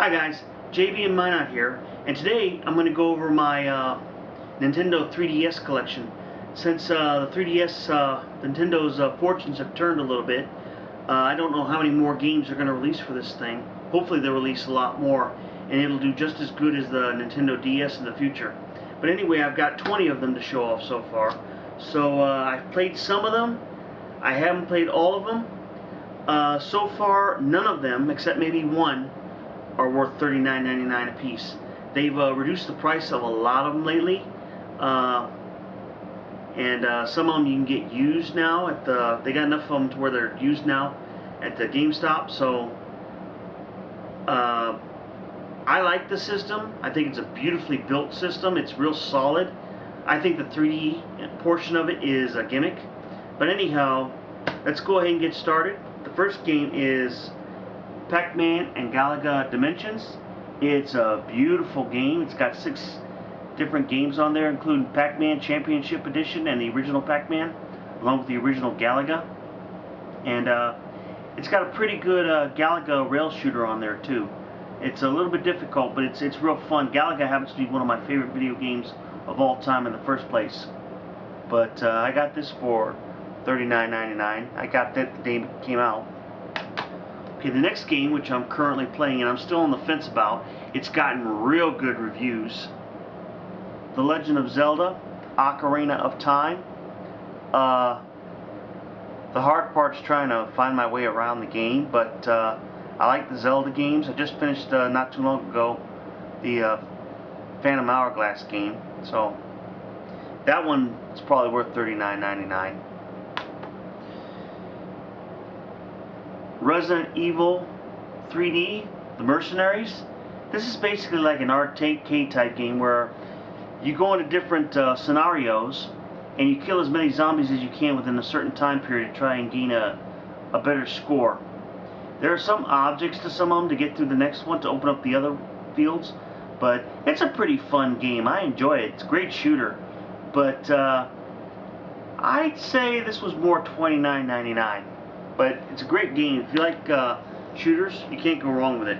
Hi guys, JB and Minot here, and today I'm going to go over my Nintendo 3DS collection. Since the 3DS, Nintendo's fortunes have turned a little bit, I don't know how many more games they're going to release for this thing. Hopefully they'll release a lot more, and it'll do just as good as the Nintendo DS in the future. But anyway, I've got 20 of them to show off so far. So I've played some of them. I haven't played all of them. So far, none of them, except maybe one, are worth $39.99 a piece. They've reduced the price of a lot of them lately, and some of them you can get used now at the. They got enough of them to where they're used now at the GameStop. So I like the system. I think it's a beautifully built system. It's real solid. I think the 3D portion of it is a gimmick. But anyhow, let's go ahead and get started. The first game is PacMan and Galaga Dimensions. It's a beautiful game. It's got 6 different games on there, including PacMan Championship Edition and the original PacMan, along with the original Galaga. And it's got a pretty good Galaga rail shooter on there too. It's a little bit difficult, but it's real fun. Galaga happens to be one of my favorite video games of all time in the first place. But I got this for $39.99. I got that the day it came out. Okay, the next game, which I'm currently playing and I'm still on the fence about, it's gotten real good reviews. The Legend of Zelda, Ocarina of Time. The hard part's trying to find my way around the game, but I like the Zelda games. I just finished, not too long ago, the Phantom Hourglass game, so that one is probably worth $39.99. Resident Evil 3D, The Mercenaries. This is basically like an arcade type game where you go into different scenarios and you kill as many zombies as you can within a certain time period to try and gain a better score. There are some objects to some of them to get through the next one to open up the other fields, but it's a pretty fun game. I enjoy it. It's a great shooter, but I'd say this was more $29.99. But it's a great game. If you like shooters, you can't go wrong with it.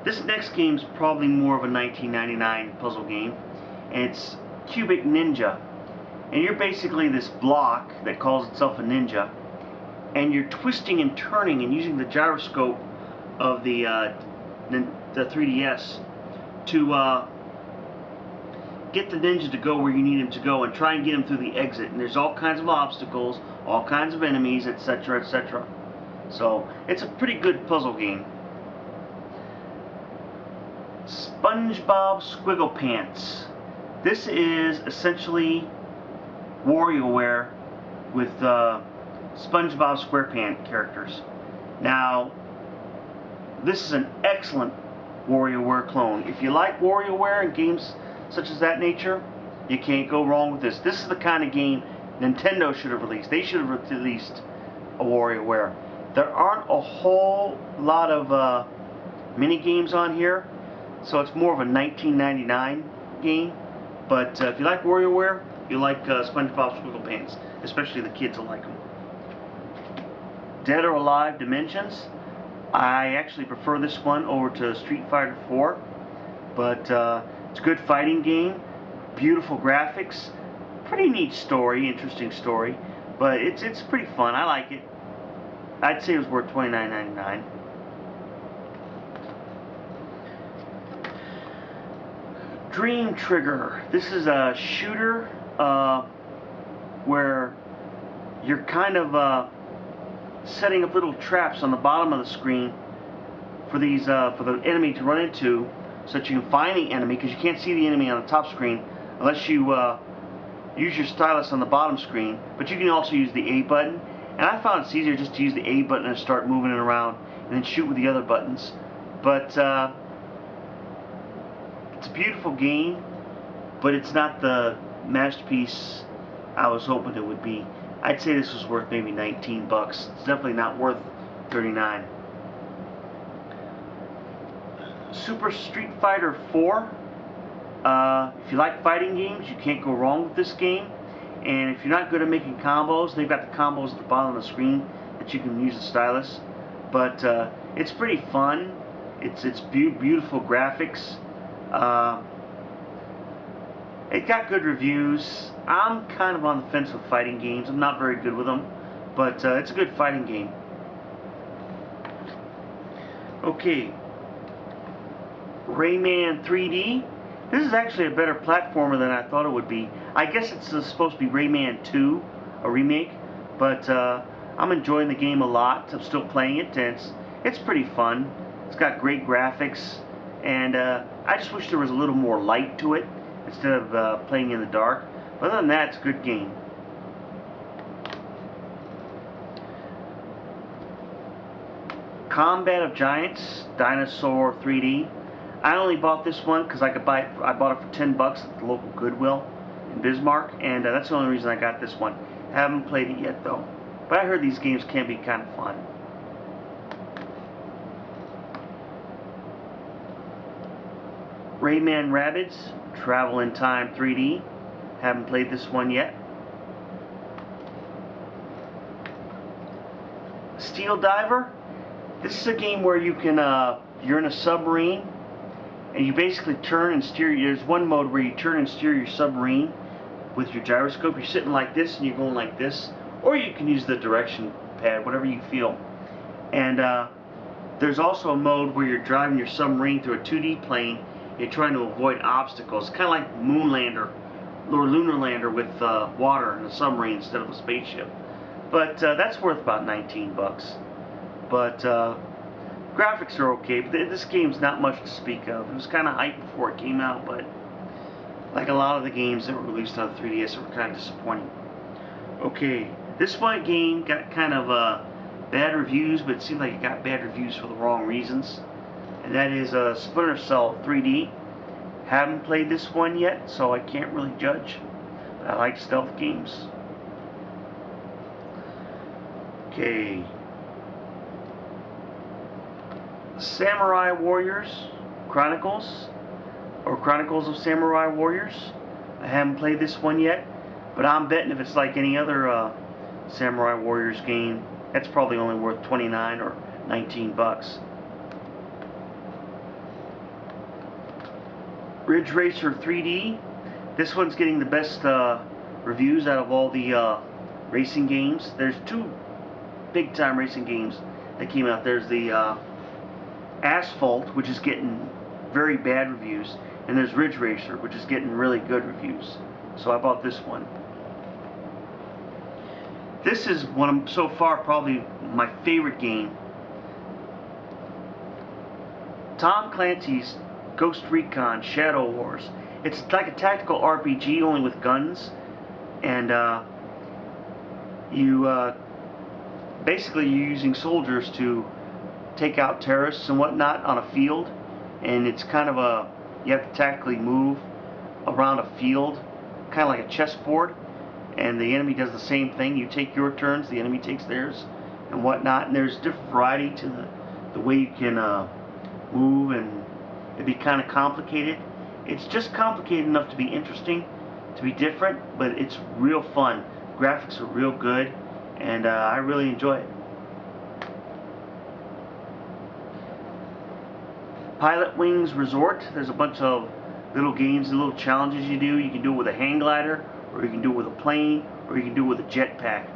This next game is probably more of a $19.99 puzzle game, and it's Cubic Ninja. And you're basically this block that calls itself a ninja, and you're twisting and turning and using the gyroscope of the 3DS to get the ninja to go where you need him to go and try and get him through the exit. And there's all kinds of obstacles, all kinds of enemies, etc., etc. So it's a pretty good puzzle game. SpongeBob Squiggle Pants. This is essentially WarioWare with SpongeBob SquarePants characters. Now, this is an excellent WarioWare clone. If you like WarioWare and games such as that nature, you can't go wrong with this. This is the kind of game Nintendo should have released. They should have released a WarioWare. There aren't a whole lot of mini games on here, so it's more of a $19.99 game. But if you like WarioWare, you like SpongeBob Squiggle Pants, especially the kids will like them. Dead or Alive Dimensions. I actually prefer this one over to Street Fighter 4, but it's a good fighting game, beautiful graphics, pretty neat story, interesting story, but it's pretty fun. I like it. I'd say it was worth $29.99. Dream Trigger. This is a shooter where you're kind of setting up little traps on the bottom of the screen for these for the enemy to run into, so that you can find the enemy, because you can't see the enemy on the top screen unless you use your stylus on the bottom screen. But you can also use the A button, and I found it's easier just to use the A button and start moving it around and then shoot with the other buttons. But it's a beautiful game, but it's not the masterpiece I was hoping it would be. I'd say this was worth maybe 19 bucks. It's definitely not worth 39. Super Street Fighter 4. If you like fighting games, you can't go wrong with this game. And if you're not good at making combos, they've got the combos at the bottom of the screen that you can use the stylus. But it's pretty fun. It's beautiful graphics. It got good reviews. I'm kind of on the fence with fighting games. I'm not very good with them, but it's a good fighting game. Okay, Rayman 3D. This is actually a better platformer than I thought it would be. I guess it's supposed to be Rayman 2, a remake, but I'm enjoying the game a lot. I'm still playing it, and it's pretty fun. It's got great graphics, and I just wish there was a little more light to it instead of playing in the dark. But other than that, it's a good game. Combat of Giants, Dinosaur 3D. I only bought this one because I bought it for 10 bucks at the local Goodwill in Bismarck, and that's the only reason I got this one. Haven't played it yet though, but I heard these games can be kind of fun. Rayman Rabbids, Travel in Time 3D. Haven't played this one yet. Steel Diver. This is a game where you can you're in a submarine, and you basically turn and steer. There's one mode where you turn and steer your submarine with your gyroscope. You're sitting like this and you're going like this, or you can use the direction pad, whatever you feel. And there's also a mode where you're driving your submarine through a 2D plane. You're trying to avoid obstacles, kind of like Moonlander or Lunar Lander with water in a submarine instead of a spaceship. But that's worth about 19 bucks. But graphics are okay, but this game's not much to speak of. It was kind of hyped before it came out, but like a lot of the games that were released on the 3DS, it were kind of disappointing. Okay, this one game got kind of bad reviews, but it seemed like it got bad reviews for the wrong reasons. And that is Splinter Cell 3D. Haven't played this one yet, so I can't really judge. But I like stealth games. Okay. Samurai Warriors Chronicles, or Chronicles of Samurai Warriors. I haven't played this one yet, but I'm betting if it's like any other Samurai Warriors game, that's probably only worth 29 or 19 bucks. Ridge Racer 3D. This one's getting the best reviews out of all the racing games. There's two big time racing games that came out. There's the Asphalt, which is getting very bad reviews, and there's Ridge Racer, which is getting really good reviews. So I bought this one. This is one of, so far, probably my favorite game. Tom Clancy's Ghost Recon Shadow Wars. It's like a tactical RPG, only with guns, and basically you're using soldiers to take out terrorists and whatnot on a field, and it's kind of you have to tactically move around a field, kind of like a chessboard, and the enemy does the same thing. You take your turns, the enemy takes theirs, and whatnot, and there's different variety to the way you can move, and it'd be kind of complicated. It's just complicated enough to be interesting, to be different, but it's real fun. Graphics are real good, and I really enjoy it. Pilotwings Resort. There's a bunch of little games and little challenges you do. You can do it with a hang glider, or you can do it with a plane, or you can do it with a jetpack.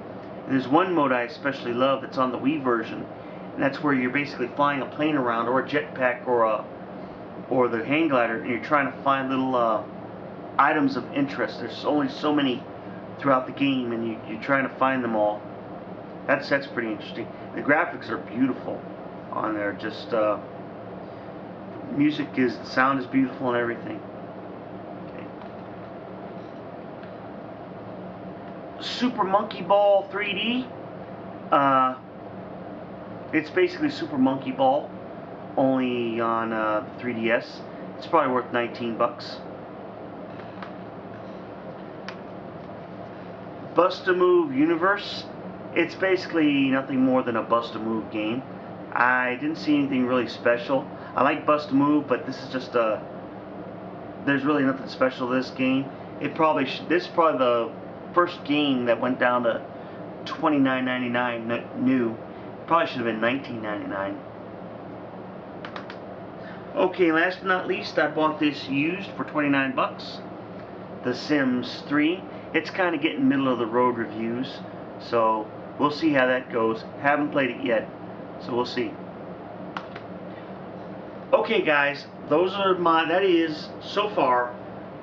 And there's one mode I especially love that's on the Wii version, and that's where you're basically flying a plane around, or a jetpack, or the hang glider, and you're trying to find little items of interest. There's only so many throughout the game, and you're trying to find them all. That's pretty interesting. The graphics are beautiful on there. Just the sound is beautiful and everything. Okay. Super Monkey Ball 3D. It's basically Super Monkey Ball, only on 3DS. It's probably worth 19 bucks. Bust-A-Move Universe. It's basically nothing more than a Bust-A-Move game. I didn't see anything really special. I like Bust-A-Move, but this is just there's really nothing special to this game. This is probably the first game that went down to $29.99 new. Probably should have been $19.99. Okay, last but not least, I bought this used for 29 bucks. The Sims 3. It's kind of getting middle of the road reviews, so we'll see how that goes. Haven't played it yet, so we'll see. Okay guys, that is, so far,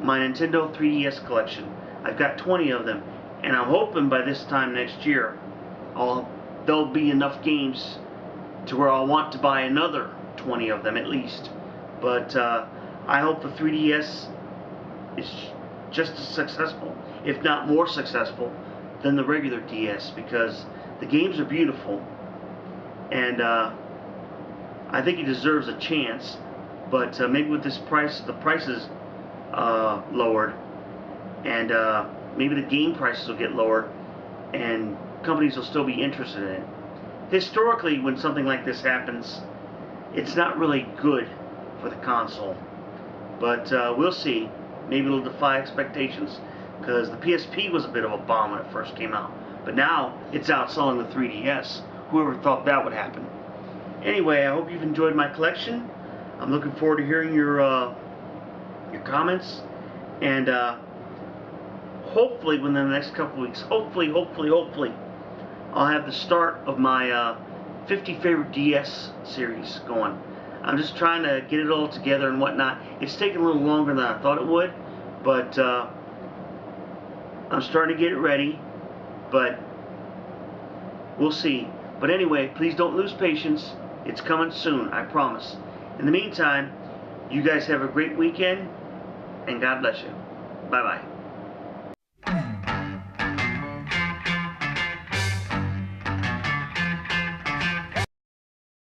my Nintendo 3DS collection. I've got 20 of them, and I'm hoping by this time next year, there'll be enough games to where I'll want to buy another 20 of them at least. But I hope the 3DS is just as successful, if not more successful, than the regular DS, because the games are beautiful, and I think it deserves a chance. But maybe with this price, the prices lowered, and maybe the game prices will get lower, and companies will still be interested in it. Historically, when something like this happens, it's not really good for the console. But we'll see. Maybe it'll defy expectations, because the PSP was a bit of a bomb when it first came out. But now it's outselling the 3DS. Whoever thought that would happen? Anyway, I hope you've enjoyed my collection. I'm looking forward to hearing your comments, and hopefully within the next couple weeks, hopefully, I'll have the start of my 50 favorite DS series going. I'm just trying to get it all together and whatnot. It's taking a little longer than I thought it would, but I'm starting to get it ready, but we'll see. But anyway, please don't lose patience. It's coming soon, I promise. In the meantime, you guys have a great weekend, and God bless you. Bye-bye.